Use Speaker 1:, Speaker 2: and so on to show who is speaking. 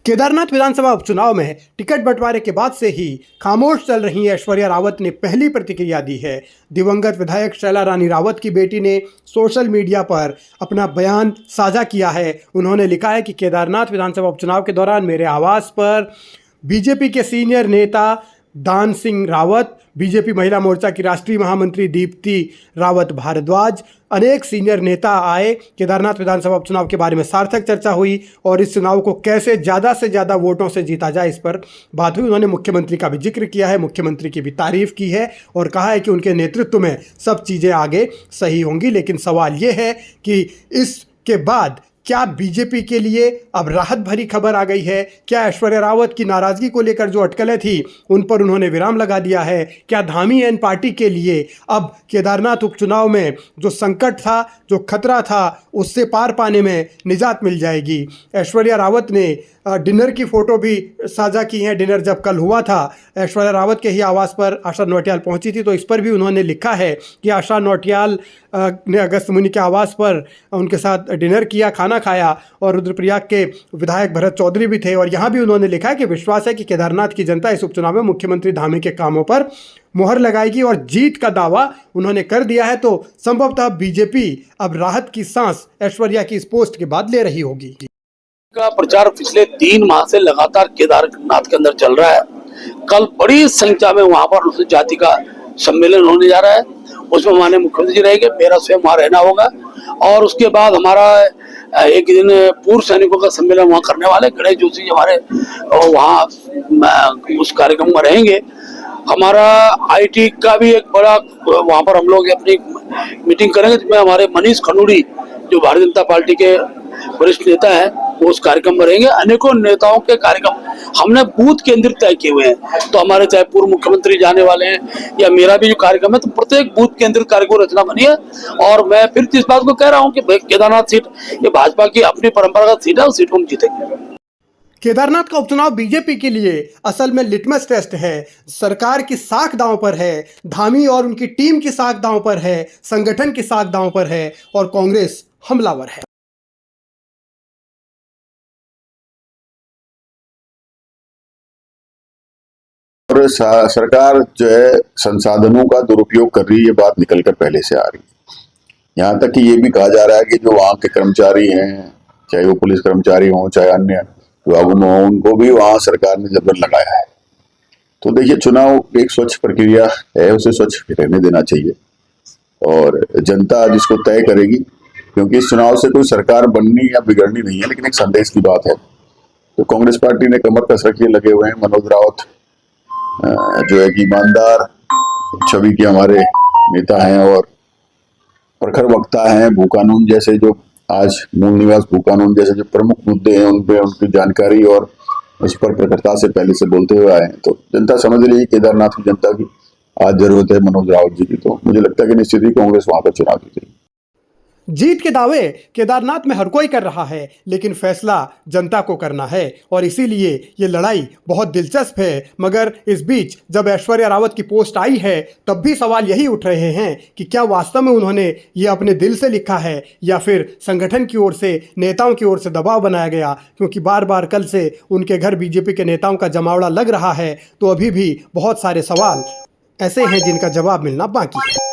Speaker 1: केदारनाथ विधानसभा उपचुनाव में टिकट बंटवारे के बाद से ही खामोश चल रही ऐश्वर्या रावत ने पहली प्रतिक्रिया दी है। दिवंगत विधायक शैला रानी रावत की बेटी ने सोशल मीडिया पर अपना बयान साझा किया है। उन्होंने लिखा है कि केदारनाथ विधानसभा उपचुनाव के दौरान मेरे आवास पर बीजेपी के सीनियर नेता दान सिंह रावत, बीजेपी महिला मोर्चा की राष्ट्रीय महामंत्री दीप्ति रावत भारद्वाज, अनेक सीनियर नेता आए। केदारनाथ विधानसभा उपचुनाव के बारे में सार्थक चर्चा हुई और इस चुनाव को कैसे ज़्यादा से ज़्यादा वोटों से जीता जाए इस पर बात हुई। उन्होंने मुख्यमंत्री का भी जिक्र किया है, मुख्यमंत्री की भी तारीफ की है और कहा है कि उनके नेतृत्व में सब चीज़ें आगे सही होंगी। लेकिन सवाल ये है कि इसके बाद क्या बीजेपी के लिए अब राहत भरी खबर आ गई है? क्या ऐश्वर्या रावत की नाराज़गी को लेकर जो अटकलें थी उन पर उन्होंने विराम लगा दिया है? क्या धामी एन पार्टी के लिए अब केदारनाथ उपचुनाव में जो संकट था, जो खतरा था, उससे पार पाने में निजात मिल जाएगी? ऐश्वर्या रावत ने डिनर की फ़ोटो भी साझा की हैं। डिनर जब कल हुआ था, ऐश्वर्या रावत के ही आवास पर आशा नौटियाल पहुंची थी, तो इस पर भी उन्होंने लिखा है कि आशा नौटियाल ने अगस्त मुनि के आवास पर उनके साथ डिनर किया, खाना खाया और रुद्रप्रयाग के विधायक भरत चौधरी भी थे। और यहाँ भी उन्होंने लिखा है कि विश्वास है कि केदारनाथ की जनता इस उपचुनाव में मुख्यमंत्री धामी के कामों पर मुहर लगाएगी और जीत का दावा उन्होंने कर दिया है। तो संभवतः बीजेपी अब राहत की सांस ऐश्वर्या की इस पोस्ट के बाद ले रही होगी।
Speaker 2: का प्रचार पिछले 3 माह से लगातार केदारनाथ के अंदर चल रहा है। कल बड़ी संख्या में वहां पर अनुसूचित जाति का सम्मेलन होने जा रहा है। उसमें हमारे मुख्यमंत्री जी रहेंगे, मेरा स्वयं वहां रहना होगा और उसके बाद हमारा एक दिन पूर्व सैनिकों का सम्मेलन वहां करने वाले गणेश जोशी जी हमारे वहां उस कार्यक्रम में रहेंगे। हमारा आईटी का भी एक बड़ा वहां पर हम लोग अपनी मीटिंग करेंगे, जिसमें हमारे मनीष खनूड़ी जो भारतीय जनता पार्टी के वरिष्ठ नेता है वो उस कार्यक्रम में रहेंगे। अनेकों नेताओं के कार्यक्रम हमने बूथ केंद्रित तय किए हुए हैं। तो हमारे चाहे पूर्व मुख्यमंत्री जाने वाले हैं या मेरा भी जो कार्यक्रम है, तो प्रत्येक बूथ केंद्रित कार्यक्रम रचना बनी है। और मैं फिर इस बात को कह रहा हूँ कि केदारनाथ सीट ये भाजपा की अपनी परंपरागत सीट है, उस सीट को हम जीतेंगे।
Speaker 1: केदारनाथ का उपचुनाव बीजेपी के लिए असल में लिटमस टेस्ट है। सरकार की साख दांव पर है, धामी और उनकी टीम की साख दांव पर है, संगठन की साख दांव पर है और कांग्रेस हमलावर है।
Speaker 3: और सरकार जो है संसाधनों का दुरुपयोग कर रही है, ये बात निकलकर पहले से आ रही है। यहाँ तक कि ये भी कहा जा रहा है कि जो वहाँ के कर्मचारी हैं, चाहे वो पुलिस कर्मचारी हों चाहे अन्य विभागों में हों, उनको भी वहाँ सरकार ने जबर लगाया है। तो देखिए, चुनाव एक स्वच्छ प्रक्रिया है, उसे स्वच्छ रहने देना चाहिए और जनता जिसको तय करेगी, क्योंकि इस चुनाव से कोई सरकार बननी या बिगड़नी नहीं है, लेकिन एक संदेश की बात है। तो कांग्रेस पार्टी ने कमर कस रखी, लगे हुए हैं। मनोज रावत जो है कि ईमानदार छवि के हमारे नेता हैं और प्रखर वक्ता हैं। भूकानून जैसे जो आज मूल निवास भूकानून जैसे जो प्रमुख मुद्दे हैं उन पे उनकी जानकारी और उस पर प्रखरता से पहले से बोलते हुए आए हैं। तो जनता समझ रही है, केदारनाथ की जनता की आज जरूरत है मनोज रावत जी की। तो मुझे लगता है कि निश्चित ही कांग्रेस वहां पर चुनाव जीतेगी।
Speaker 1: जीत के दावे केदारनाथ में हर कोई कर रहा है, लेकिन फैसला जनता को करना है और इसीलिए ये लड़ाई बहुत दिलचस्प है। मगर इस बीच जब ऐश्वर्या रावत की पोस्ट आई है, तब भी सवाल यही उठ रहे हैं कि क्या वास्तव में उन्होंने ये अपने दिल से लिखा है या फिर संगठन की ओर से, नेताओं की ओर से दबाव बनाया गया। क्योंकि बार बार कल से उनके घर बीजेपी के नेताओं का जमावड़ा लग रहा है, तो अभी भी बहुत सारे सवाल ऐसे हैं जिनका जवाब मिलना बाकी है।